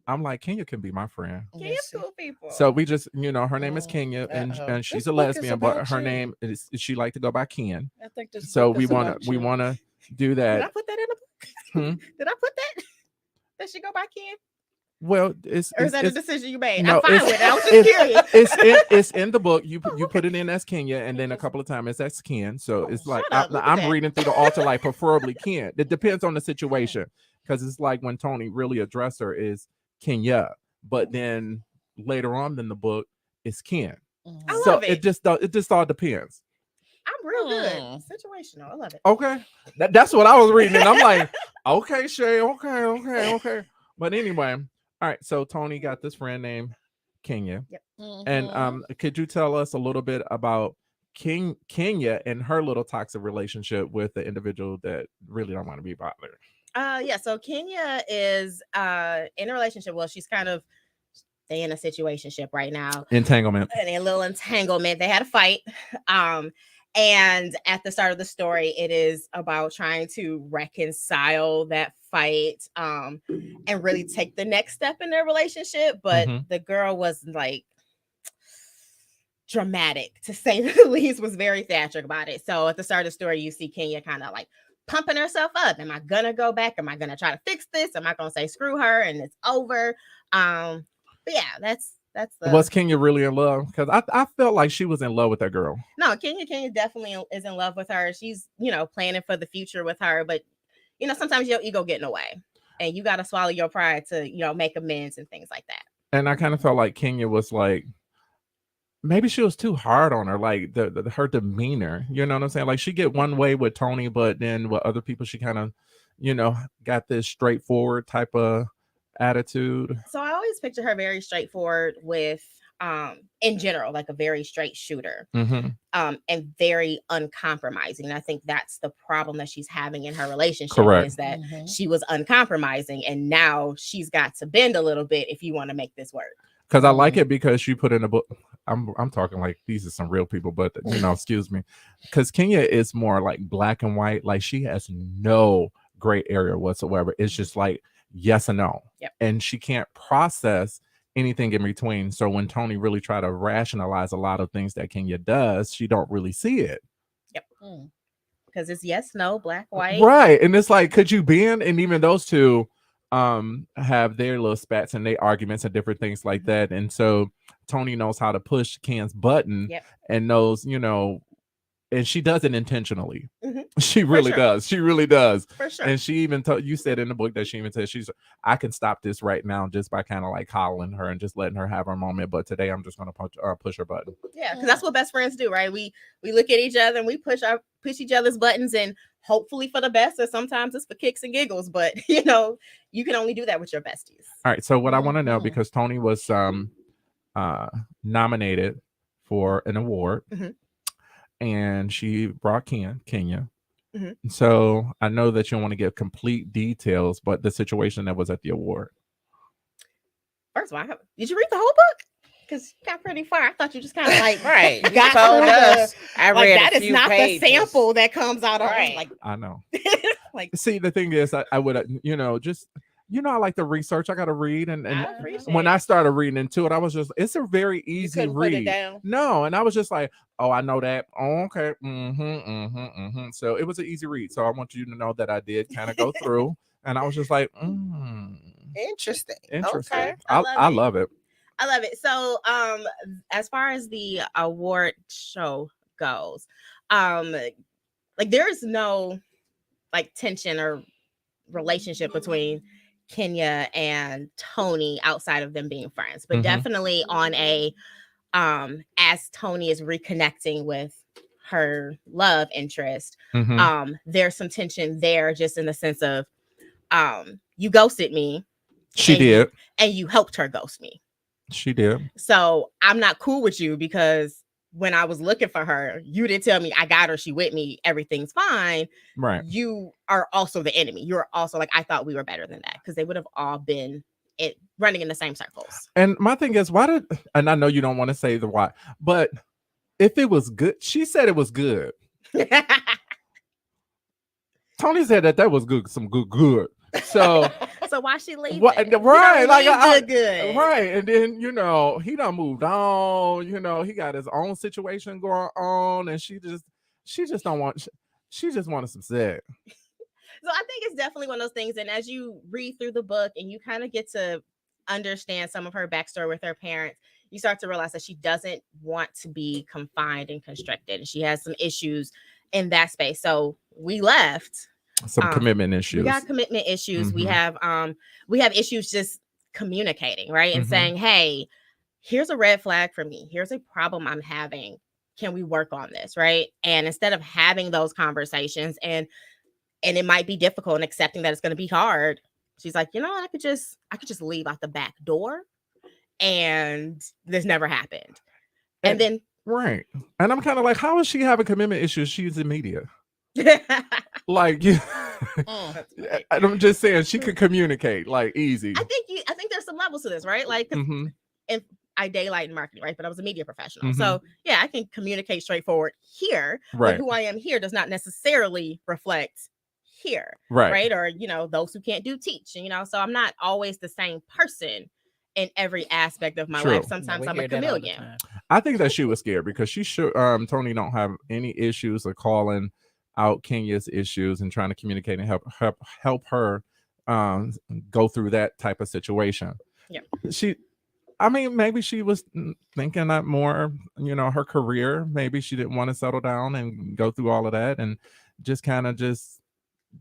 I'm like, Kenya can be my friend. Can you school people? So we just, her name is Kenya, and she's This a book is lesbian, but about her you. name is she like to go by Ken. I think this So book we is want about to we you. want to do Did I that. put that in the book? Did I put that? That should go by Ken? Well, it's Or is that a decision you made? no, I'm fine it's- with it. I was just curious. it's in the book. You put it in as Kenya, and then a couple of times it's as Ken. So it's like shut up, look at I'm that. reading through the altar like preferably Ken. It depends on the situation, because it's like when Tony really addressed her is Kenya, but then later on in the book it's Ken. I So love it. it just all depends. I'm real good. Situational. I love it. Okay, that's what I was reading, and I'm like, okay, Shaii, okay. But anyway, all right. So Tony got this friend named Kenya, and could you tell us a little bit about Kenya and her little toxic relationship with the individual that really don't want to be bothered? Yeah. So Kenya is in a relationship. Well, she's kind of in a situationship right now. Entanglement. And a little entanglement. They had a fight. And at the start of the story, it is about trying to reconcile that fight and really take the next step in their relationship. But the girl was like dramatic, to say the least, was very theatric about it. So at the start of the story, you see Kenya kind of like pumping herself up. Am I gonna go back? Am I gonna try to fix this? Am I gonna say screw her and it's over? But yeah, that's Was Kenya really in love? Because I felt like she was in love with that girl. No, Kenya definitely is in love with her. She's, planning for the future with her, but sometimes your ego get in the way, and you got to swallow your pride to, make amends and things like that. And I kind of felt like Kenya was like, maybe she was too hard on her, like her demeanor. You know what I'm saying? Like she get one way with Tony, but then with other people, she kind of, got this straightforward type of attitude. So I always picture her very straightforward with, in general, like a very straight shooter, and very uncompromising. And I think that's the problem that she's having in her relationship. Correct. Is that she was uncompromising, and now she's got to bend a little bit if you want to make this work. Because I like it because she put in a book. I'm talking like these are some real people, but excuse me. Because Kenya is more like black and white. Like she has no gray area whatsoever. It's just like yes and no. Yep. And she can't process anything in between. So when Tony really try to rationalize a lot of things that Kenya does, she don't really see it. Yep. Because it's yes, no, black, white. Right. And it's like, could you bend? And even those two have their little spats and their arguments and different things like that. And so Tony knows how to push Ken's button and knows, and she does it intentionally. She really does. She really does. For sure. And she even you said in the book that she even said I can stop this right now just by kind of like coddling her and just letting her have her moment. But today I'm just going to push her button. Yeah, because that's what best friends do, right? We look at each other and we push each other's buttons, and hopefully for the best, or sometimes it's for kicks and giggles. But you can only do that with your besties. All right. So what I want to know, because Tony was nominated for an award. And she brought Kenya. So I know that you want to give complete details, but the situation that was at the award. First of all, did you read the whole book? Because you got pretty far. I thought you just kind of like got told us. I read that a few is not pages. The sample that comes out of right. I know. See, the thing is, I would just. I like to research. I got to read. And when I started reading into it, I was just, it's a very easy read. Put it down. No. And I was just like, oh, I know that. Oh, okay. So it was an easy read. So I want you to know that I did kind of go through, and I was just like, Interesting. Okay. I love it. I love it. So, as far as the award show goes, there is no tension or relationship between Kenya and Tony outside of them being friends, but definitely on a as Tony is reconnecting with her love interest, there's some tension there, just in the sense of you ghosted me. She did. And you helped her ghost me. She did. So I'm not cool with you because when I was looking for her, you didn't tell me I got her, she with me, everything's fine. Right. You are also the enemy. You're also I thought we were better than that, because they would have all been running in the same circles. And my thing is, and I know you don't want to say the why, but if it was good, she said it was good. Tony said that was good, some good. So so why she leaving? Right, good. Right, and then he done moved on. He got his own situation going on, and she just don't want. She just wanted some sex. So I think it's definitely one of those things. And as you read through the book and you kind of get to understand some of her backstory with her parents, you start to realize that she doesn't want to be confined and constricted, and she has some issues in that space. So we left. Some commitment issues. We got commitment issues. We have issues just communicating, right? And saying, hey, here's a red flag for me. Here's a problem I'm having. Can we work on this, right? And instead of having those conversations, and it might be difficult, and accepting that it's going to be hard, she's like, you know what? I could just leave out the back door, and this never happened. And then right. And I'm kind of like, how is she having commitment issues? She's in media. I'm just saying she could communicate easy. I think there's some levels to this, right? If I daylight in marketing, right? But I was a media professional. So yeah, I can communicate straightforward here. Right. But who I am here does not necessarily reflect here. Right. Or, those who can't do teach. So I'm not always the same person in every aspect of my life. Sometimes I'm a chameleon. I think that she was scared because she should Tony don't have any issues of calling out Kenya's issues and trying to communicate and help her go through that type of situation. Yeah. I mean, maybe she was thinking that more, her career. Maybe she didn't want to settle down and go through all of that, and just kind of just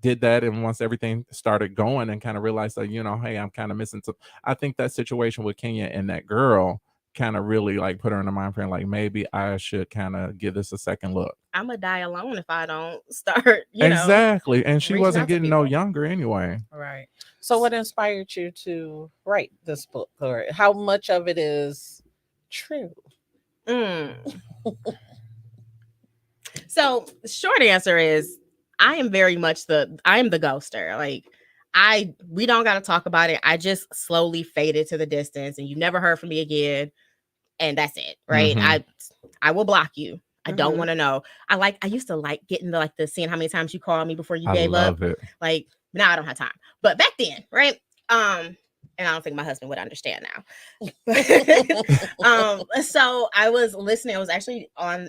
did that. And once everything started going, and kind of realized that, hey, I'm kind of missing some. I think that situation with Kenya and that girl kind of really like put her in the mind frame, like maybe I should kind of give this a second look. I'm gonna die alone if I don't start, exactly. And she reaching wasn't out to getting no people. younger anyway. Right. So what inspired you to write this book, or how much of it is true? So the short answer is I am very much I am the ghoster. Like we don't gotta talk about it. I just slowly faded to the distance and you never heard from me again. And that's it. Right. I will block you. I don't want to know. I used to like getting the seeing how many times you called me before you gave up. It. Like now I don't have time. But back then, right? And I don't think my husband would understand now. So I was listening. I was actually on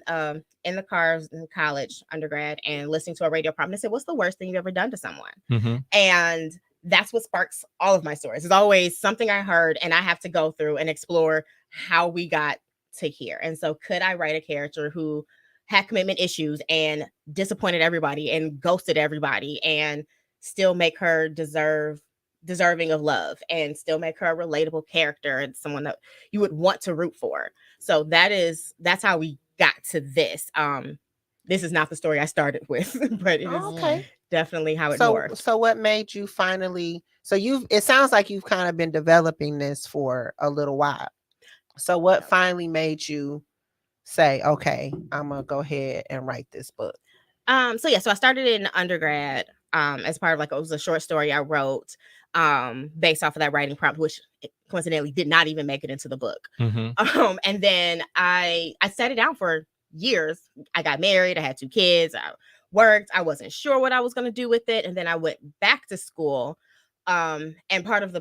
in the car in college, undergrad, and listening to a radio program. And I said, "What's the worst thing you've ever done to someone?" And that's what sparks all of my stories. It's always something I heard, and I have to go through and explore how we got to here. And so, could I write a character who had commitment issues and disappointed everybody and ghosted everybody, and still make her deserving of love, and still make her a relatable character and someone that you would want to root for? So that's how we got to this. This is not the story I started with, but it is definitely how it worked. So what made you finally, it sounds like you've kind of been developing this for a little while. So what finally made you say, okay, I'm gonna go ahead and write this book? So I started in undergrad as part of it was a short story I wrote based off of that writing prompt, which coincidentally did not even make it into the book. And then I sat it down for years. I got married. I had 2 kids. I worked. I wasn't sure what I was going to do with it. And then I went back to school. And part of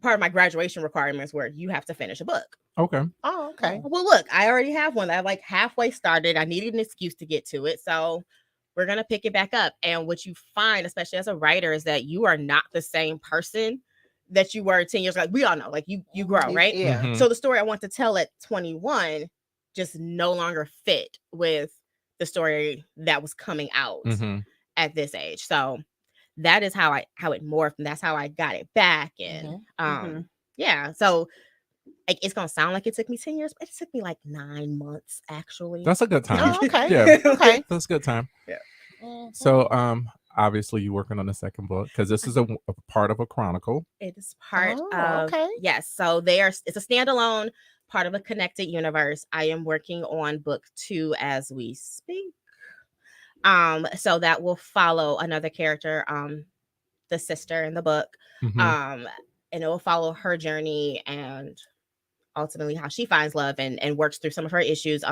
my graduation requirements were you have to finish a book. Okay. Oh, okay. Well, look, I already have one that I halfway started. I needed an excuse to get to it. So we're going to pick it back up. And what you find, especially as a writer, is that you are not the same person that you were 10 years ago. We all know, you grow, right? Yeah. So the story I want to tell at 21 just no longer fit with the story that was coming out at this age. So that is how it morphed, and that's how I got it back. And yeah, so it's gonna sound like it took me 10 years, but it took me 9 months actually. That's a good time. Oh, okay. Yeah. Okay. That's a good time. Yeah. So obviously you're working on the second book because this is a part of a chronicle. It is part of yes. So it's a standalone part of a connected universe. I am working on book 2 as we speak. So that will follow another character, the sister in the book. And it will follow her journey and ultimately how she finds love and works through some of her issues.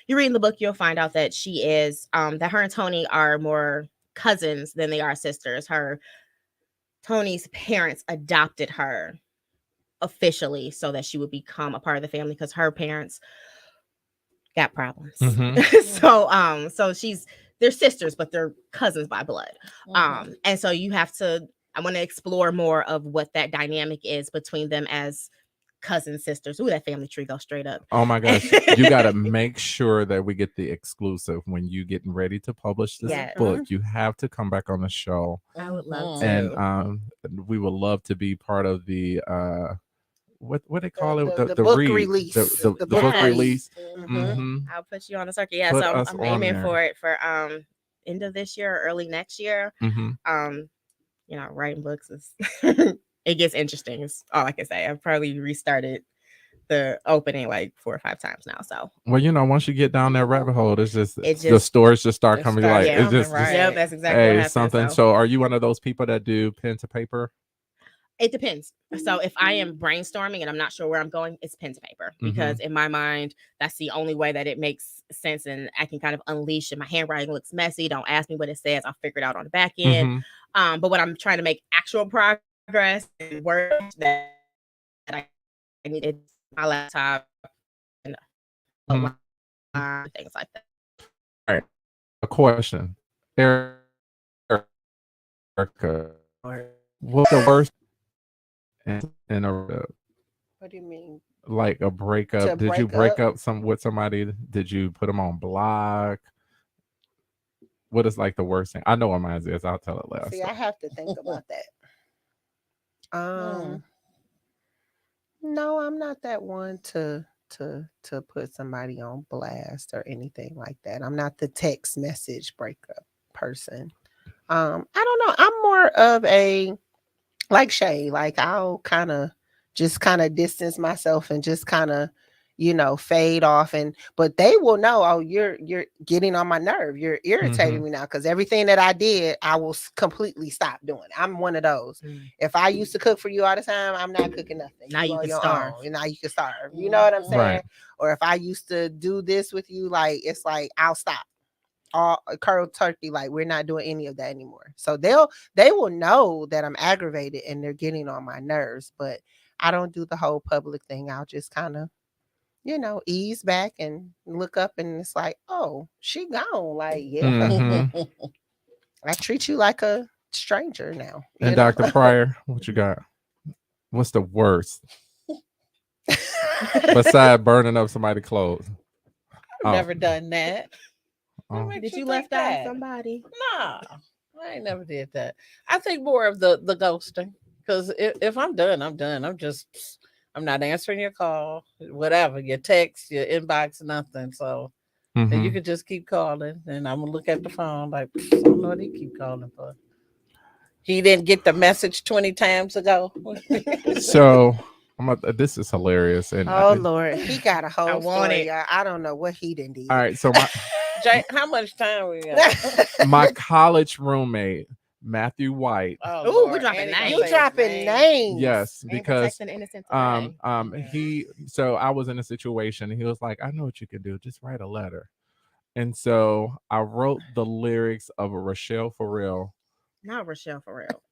You read in the book, you'll find out that she is that her and Tony are more cousins than they are sisters. Tony's parents adopted her officially so that she would become a part of the family because her parents got problems. So they're sisters, but they're cousins by blood. And so I want to explore more of what that dynamic is between them as cousin sisters. Ooh, that family tree goes straight up. Oh my gosh. You got to make sure that we get the exclusive when you getting ready to publish this book. You have to come back on the show. I would love to. And we would love to be part of the what they call it, the book release. The book release. I'll put you on the circuit. So I'm aiming for it for end of this year or early next year. Writing books is it gets interesting. Is all I can say. I've probably restarted the opening 4 or 5 times now. So once you get down that rabbit hole, it's just the stories just start coming. It's just yep, that's exactly what happens, something. So are you one of those people that do pen to paper? It depends. So if I am brainstorming and I'm not sure where I'm going, it's pen to paper because in my mind, that's the only way that it makes sense and I can kind of unleash it. My handwriting looks messy. Don't ask me what it says. I'll figure it out on the back end. But when I'm trying to make actual progress and work that I needed my laptop and things like that. All right. A question. Erica, what's the worst in a What do you mean? Like a breakup? To Did you break break up with somebody? Did you put them on block? What is like the worst thing? I know what mine is. I'll tell it last. See, I have to think about that. No, I'm not that one to put somebody on blast or anything like that. I'm not the text message breakup person. I don't know. I'm more of a like Shay. Like I'll just kind of distance myself and just kind of fade off, and but they will know, oh, you're getting on my nerve, you're irritating me now, because everything that I did I will completely stop doing. I'm one of those. If I used to cook for you all the time, I'm not cooking nothing. Now you on can your starve. own, and now you can starve. You know what I'm saying? Right. Or if I used to do this with you, like it's like I'll stop all cold turkey. Like we're not doing any of that anymore. So they will know that I'm aggravated and they're getting on my nerves, but I don't do the whole public thing. I'll just kind of ease back and look up, and it's like, oh, she gone. Like, yeah, I treat you like a stranger now. And Dr. Pryor, what you got? What's the worst besides burning up somebody's clothes? I've never done that. Did you left out somebody? Nah, I ain't never did that. I think more of the ghosting, because if I'm done, I'm done. I'm not answering your call, whatever, your text, your inbox, nothing. So you could just keep calling, and I'm gonna look at the phone like, I don't know what he keep calling for. He didn't get the message 20 times ago. So this is hilarious. And oh Lord, he got a whole story. I don't know what he didn't do. All right, so Jay, how much time we got? My college roommate, Matthew White. Oh, we're dropping names. You dropping names? Yes, because innocent so I was in a situation. He was like, I know what you can do. Just write a letter. And so I wrote the lyrics of a Rochelle for Real. Not Rochelle for Real.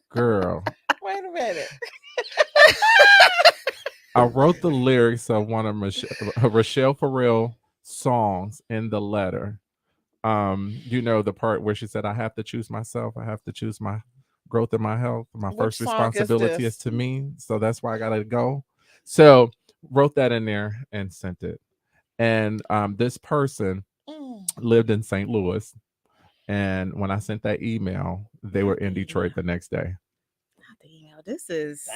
Girl. Wait a minute. I wrote the lyrics of one of Rochelle for Real songs in the letter. The part where she said, I have to choose myself. I have to choose my growth and my health. My first responsibility is to me. So that's why I gotta go. So wrote that in there and sent it. And this person lived in St. Louis. And when I sent that email, they were in Detroit the next day. This is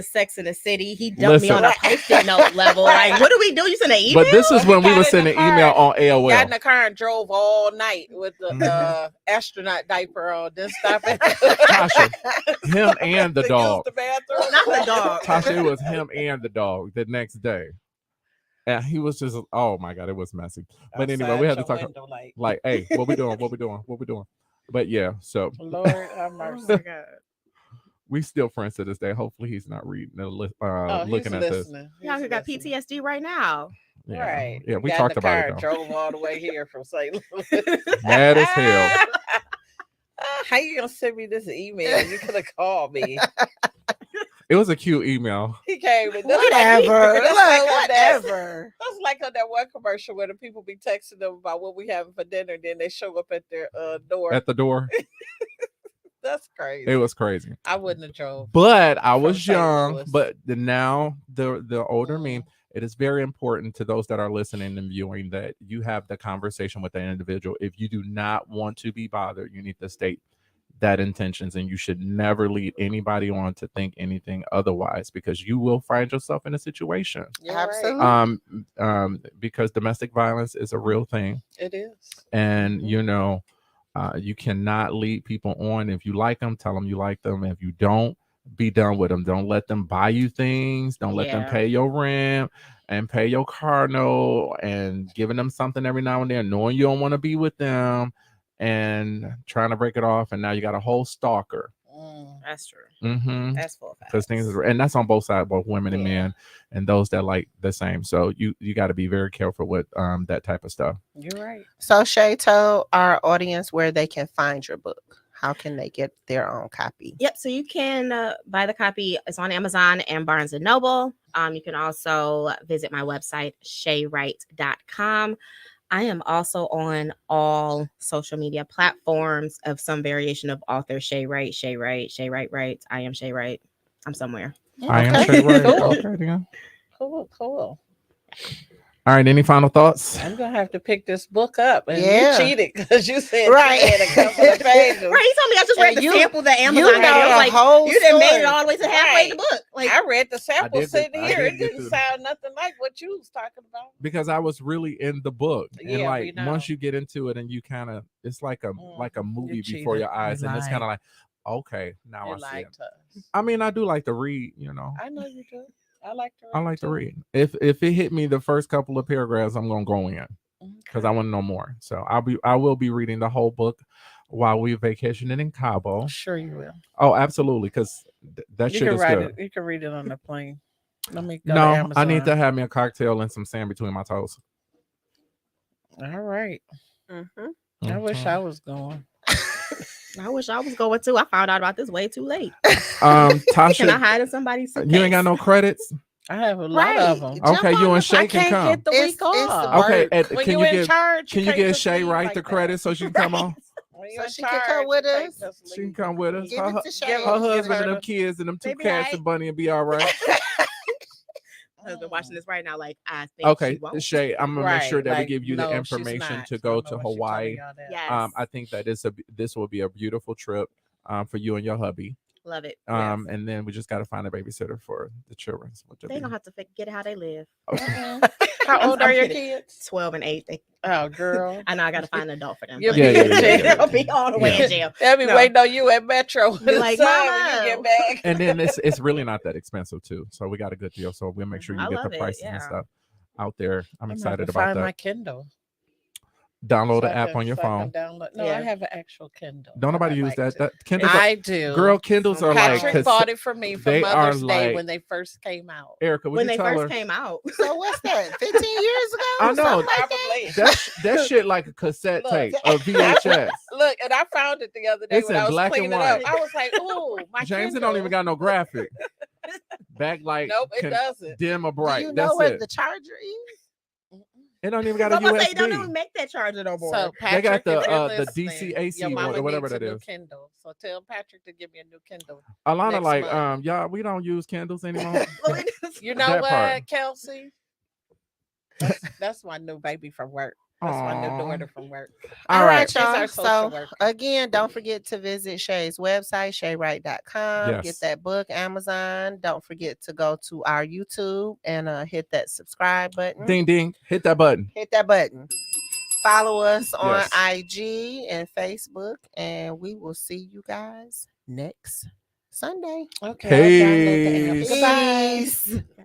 Sex in the City. He dumped me on a post-it note level. Like, what do we do? You send an email? But this is when we were sending email on AOL. Got in the car and drove all night with the astronaut diaper on. Didn't stop it. Tasha, him and the dog. The bathroom. Not the dog. Tasha, it was him and the dog the next day. And he was just, oh my God, it was messy. But anyway, we had to talk like, hey, what we doing? What we doing? But yeah, so. Lord have mercy. Oh my God. We still friends to this day. Hopefully he's not reading looking at this. Y'all got PTSD right now. Yeah. Right. Yeah, we talked about it. Drove all the way here from St. Louis. Mad as hell. How you gonna send me this email? You could have called me. It was a cute email. He came and whatever. Whatever. That's like on that one commercial where the people be texting them about what we having for dinner, and then they show up at their door. At the door. That's crazy. It was crazy. I wouldn't have drove. But I was young. But now the older me, it is very important to those that are listening and viewing that you have the conversation with the individual. If you do not want to be bothered, you need to state that intentions, and you should never lead anybody on to think anything otherwise, because you will find yourself in a situation. Absolutely. Because domestic violence is a real thing. It is. And you cannot lead people on. If you like them, tell them you like them. If you don't, be done with them. Don't let them buy you things. Don't let them pay your rent and pay your car note, and giving them something every now and then, knowing you don't want to be with them and trying to break it off. And now you got a whole stalker. That's true. That's full fact. Because things and that's on both sides, both women and men, and those that like the same. So you got to be very careful with that type of stuff. You're right. So Shay, tell our audience where they can find your book. How can they get their own copy? Yep. So you can buy the copy. It's on Amazon and Barnes & Noble. You can also visit my website, ShaiiWright.com. I am also on all social media platforms of some variation of author Shaii Wright, Shaii Wright, Shaii Wright Wright. I am Shaii Wright. I'm somewhere. I am Okay. Shaii Wright. Cool. Okay, then. Cool. All right. Any final thoughts? I'm gonna have to pick this book up, and Yeah. you cheated because you said Right. you had a couple of pages. Right, he told me I just read And the you- sample that You Amazon know gave me. I was the like, whole you done made story. it all the way to halfway in the Right. book. Like, I read the sample did sitting I here. did It get didn't through sound nothing like what you was talking about. Because I was really in the book, and Yeah, we like know. once you get into it, and you kind of, it's like a movie before cheated. your eyes, You and it's kind lied. of like, okay, now You I see it. lied to us. I mean, I do like to read, you know. I know you do. I like to read. I like to too. read. If it hit me the first couple of paragraphs, I'm gonna go in because I want to know more. So I will be reading the whole book while we're vacationing in Cabo. Sure you will. Oh, absolutely, because that You shit can is write good. it. You can read it on the plane. Let me go to No, Amazon. I need to have me a cocktail and some sand between my toes. All right. mhm. I wish I was going. I wish I was going too. I found out about this way too late. Tasha, Can I hide in somebody's suitcase? you ain't got no credits. I have a lot Right. of them. Jump Okay, you on and the- Shay I can can't come. get the It's- week it's off. Okay, work. When can you you in give charge, can you can't give just Shaii leave Wright like the that. credit so she can come on? When you So in she can come charge, with you can't us? just She can leave. come with us. Give it to Shay. Give Her her husband and them her- kids and them two Baby, cats I- and Bunny and be all right. My husband watching this right now, like I think Okay, she won't. Shay, I'm gonna make sure that we like, give you the no, she's information not. to I go don't to know why she telling Hawaii. y'all that. Yes, I think that this will be a beautiful trip for you and your hubby. love it. And then we just got to find a babysitter for the children. They gonna have to forget how they live. How old are your kidding. kids? 12 and 8. Oh, girl. I know I gotta find an adult for them. You'll but be in jail. They'll be all the way Yeah. in jail. They'll be No. waiting on you at Metro. Be like, when "Mama." you get back. And then it's really not that expensive too. So we got a good deal. So we'll make sure you I get love the it, prices and yeah. stuff out there. I'm gonna have excited to about find that. my Kindle. Download So the I app can- on your so I can phone. download. No, Yeah. I have an actual Kindle. Don't nobody I use like that. to- That Kindles. I do. Girl, Kindles are like Patrick bought it for me for they are Mother's Day like- when they first came out. Erica, would When you they tell first her? came out. So what's that? 15 years ago? I know. Something like that? Probably. That shit like a cassette Look. tape or VHS. Look, and I found it the other day It's when in I was black and cleaning it up. white. I was like, "Ooh, my James, it Kindle." don't even got no graphic. Backlight. Nope, it can doesn't. dim or Do bright. you know That's what it. the charger is? It don't even got I a was gonna say, don't USB. even make that charger no more. So They got Patrick, the, if you're the listening, DCAC your or mama whatever needs that a new is. Kindle. So tell Patrick to give me a new Kindle. Alana next like, month. y'all, we don't use candles anymore. Well, it is- You know That what, part. Kelsey? That's my new baby from work. That's my Aw. new daughter from work. All right, She's our y'all. social So worker. again, don't forget to visit Shay's website, ShaiiWright.com. Yes. Get that book, Amazon. Don't forget to go to our YouTube and hit that subscribe button. Ding ding. Hit that button. Hit that button. Follow us on Yes. IG and Facebook, and we will see you guys next Sunday. Okay, I'll download the app. Peace. Goodbye. Peace.